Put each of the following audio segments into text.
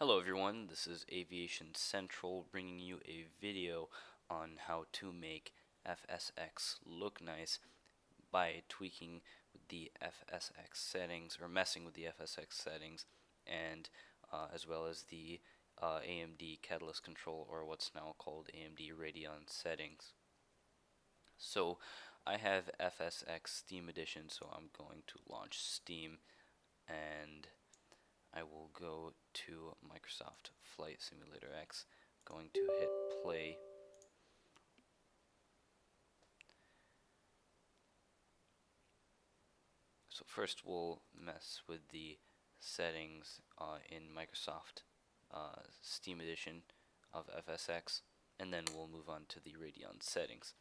Hello everyone, this is Aviation Central bringing you a video on how to make FSX look nice by tweaking the FSX settings or messing with the FSX settings and as well as the AMD Catalyst Control, or what's now called AMD Radeon settings. So I have FSX Steam Edition, so I'm going to launch Steam and I will go to Microsoft Flight Simulator X, going to hit play. So first we'll mess with the settings in Microsoft Steam Edition of FSX, and then we'll move on to the Radeon settings.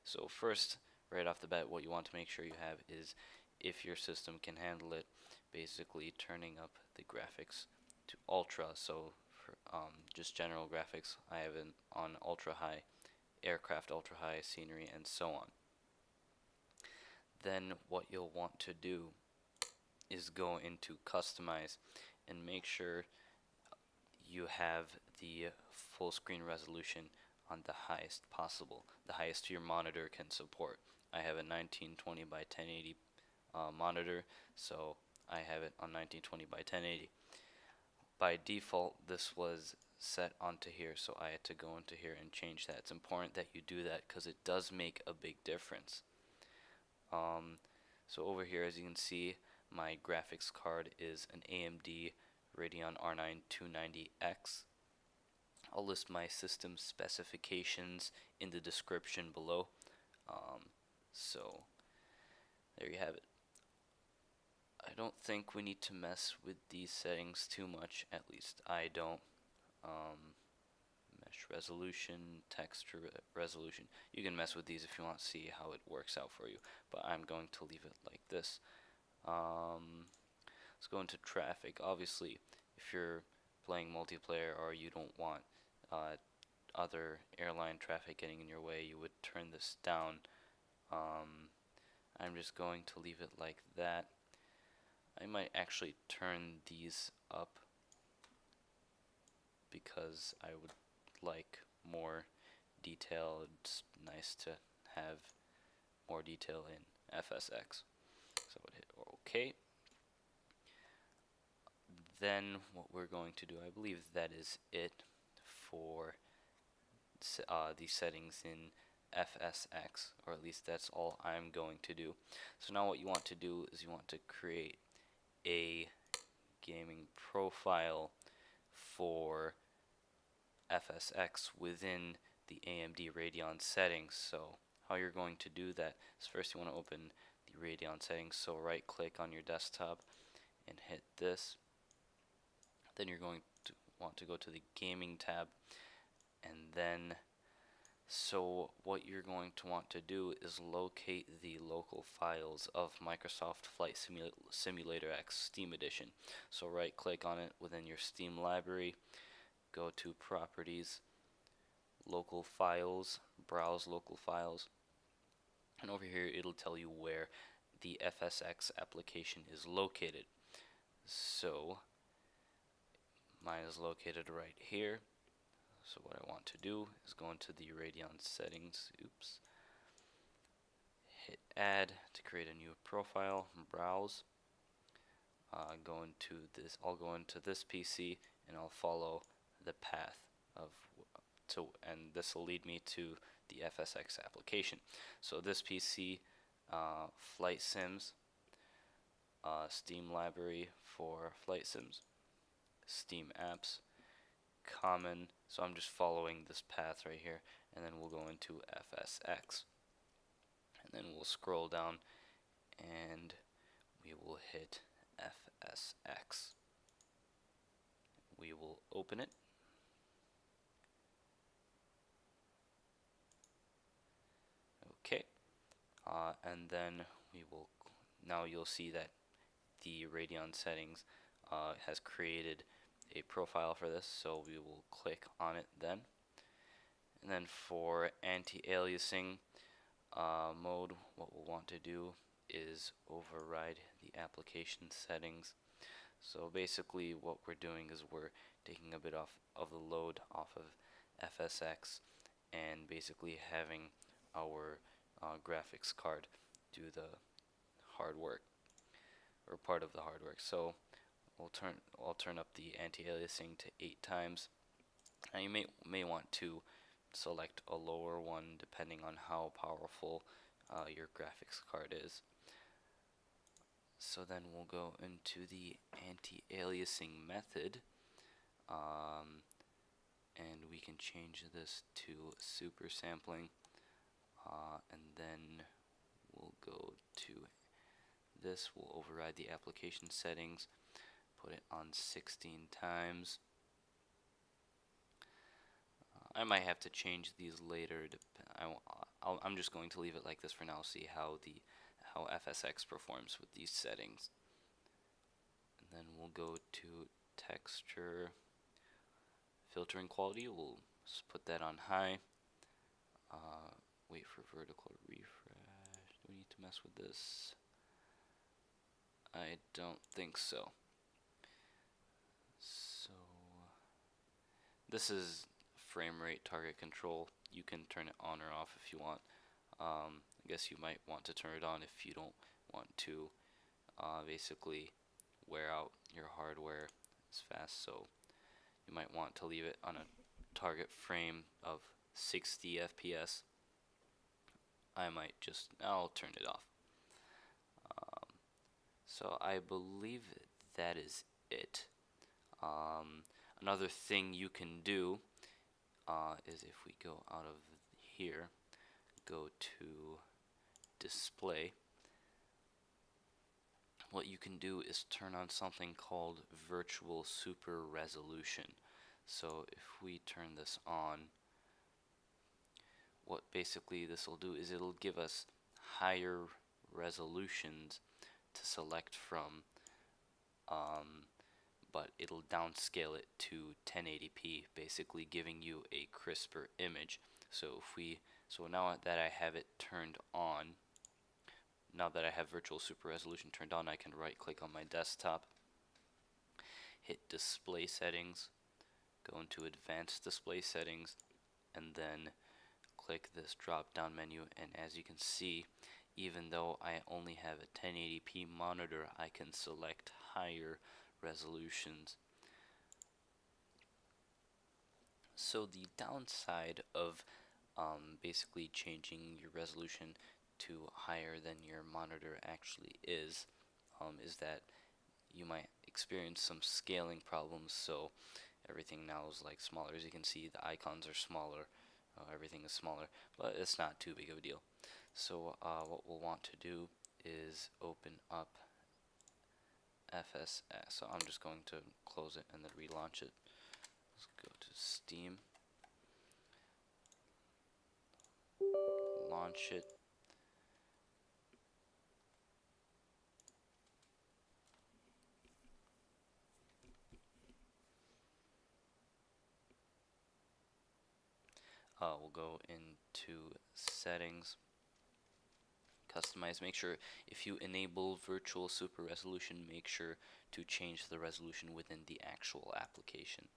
So first, right off the bat, what you want to make sure you have is, if your system can handle it, basically turning up the graphics to ultra. So for just general graphics, I have it on ultra high, aircraft ultra high, scenery, and so on. Then what you'll want to do is go into customize and make sure you have the full screen resolution on the highest possible, the highest your monitor can support. I have a 1920 by 1080 monitor, so I have it on 1920 by 1080. By default, this was set onto here, so I had to go into here and change that. It's important that you do that because it does make a big difference. So over here, as you can see, my graphics card is an AMD Radeon R9 290X. I'll list my system specifications in the description below. So there you have it. I don't think we need to mess with these settings too much, at least I don't. Mesh resolution, texture resolution. You can mess with these if you want to see how it works out for you, but I'm going to leave it like this. Let's go into traffic. Obviously, if you're playing multiplayer or you don't want other airline traffic getting in your way, you would turn this down. I'm just going to leave it like that. I might actually turn these up because I would like more detail. It's nice to have more detail in FSX. So I would hit OK. Then what we're going to do, I believe that is it for the settings in FSX, or at least that's all I'm going to do. So now what you want to do is you want to create a gaming profile for FSX within the AMD Radeon settings. So how you're going to do that is, first you want to open the Radeon settings, so right click on your desktop and hit this. Then you're going to want to go to the gaming tab, and then so what you're going to want to do is locate the local files of Microsoft Flight Simulator X Steam Edition. So right click on it within your Steam library, go to Properties, Local Files, Browse Local Files, and over here it'll tell you where the FSX application is located. So mine is located right here. So what I want to do is go into the Radeon settings, hit add to create a new profile, browse, I'll go into this PC and I'll follow the path and this will lead me to the FSX application. So this PC, Flight Sims, Steam library for Flight Sims, Steam apps, common, so I'm just following this path right here, and then we'll go into FSX, and then we'll scroll down and we will hit FSX. We will open it. Okay, and then now you'll see that the Radeon settings has created a profile for this, so we will click on it then. And then for anti-aliasing mode, what we'll want to do is override the application settings. So basically what we're doing is we're taking a bit off of the load off of FSX and basically having our graphics card do the hard work, or part of the hard work. So I'll turn up the anti-aliasing to 8 times. Now you may want to select a lower one depending on how powerful your graphics card is. So then we'll go into the anti-aliasing method, and we can change this to super sampling, and then we'll go to this. We'll override the application settings, put it on 16 times. I might have to change these later. I'm just going to leave it like this for now. See how FSX performs with these settings. And then we'll go to texture, filtering quality. We'll just put that on high. Wait for vertical refresh. Do we need to mess with this? I don't think so. So this is frame rate target control. You can turn it on or off if you want. I guess you might want to turn it on if you don't want to basically wear out your hardware as fast. So you might want to leave it on a target frame of 60 FPS. I'll turn it off. So I believe that is it. Another thing you can do is if we go out of here, go to display, what you can do is turn on something called virtual super resolution. So if we turn this on, what basically this will do is it'll give us higher resolutions to select from, but it'll downscale it to 1080p, basically giving you a crisper image. So now that I have it turned on, now that I have virtual super resolution turned on, I can right click on my desktop, hit display settings, go into advanced display settings, and then click this drop down menu. And as you can see, even though I only have a 1080p monitor, I can select higher resolutions. So the downside of basically changing your resolution to higher than your monitor actually is that you might experience some scaling problems. So everything now is like smaller. As you can see, the icons are smaller, everything is smaller, but it's not too big of a deal. So what we'll want to do is open up FSX. So I'm just going to close it and then relaunch it. Let's go to Steam, launch it. We'll go into settings, customize. Make sure if you enable virtual super resolution, make sure to change the resolution within the actual application.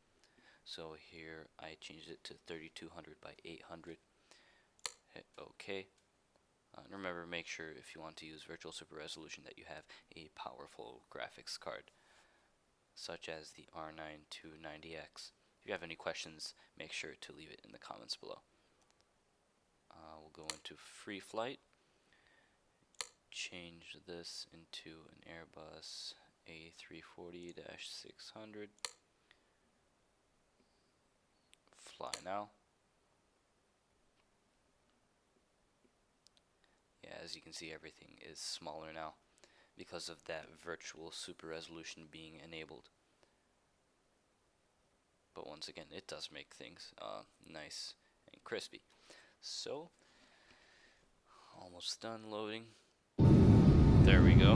So here I changed it to 3200 by 800. Hit OK. And remember, make sure if you want to use virtual super resolution that you have a powerful graphics card, such as the R9 290X. If you have any questions, make sure to leave it in the comments below. We'll go into free flight, change this into an Airbus A340-600, fly now. Yeah, as you can see, everything is smaller now because of that virtual super resolution being enabled. But once again, it does make things nice and crispy. So, almost done loading. There we go.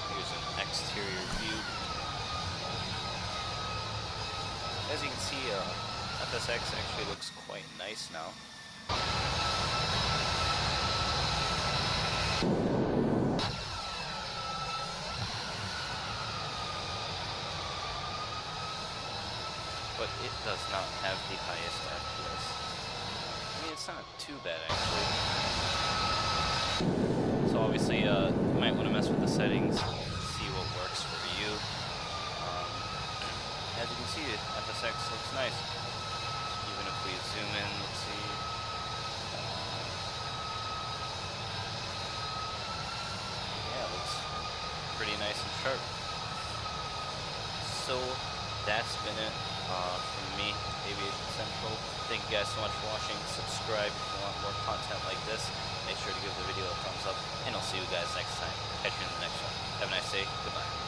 Here's an exterior view. As you can see, FSX actually looks quite nice now. it does not have the highest FPS. I mean, it's not too bad actually. So obviously, you might want to mess with the settings, see what works for you. As you can see, FSX looks nice. Even if we zoom in, let's see. Yeah, it looks pretty nice and sharp. So that's been it from me, Aviation Central. Thank you guys so much for watching. Subscribe if you want more content like this. Make sure to give the video a thumbs up, and I'll see you guys next time. Catch you in the next one. Have a nice day. Goodbye.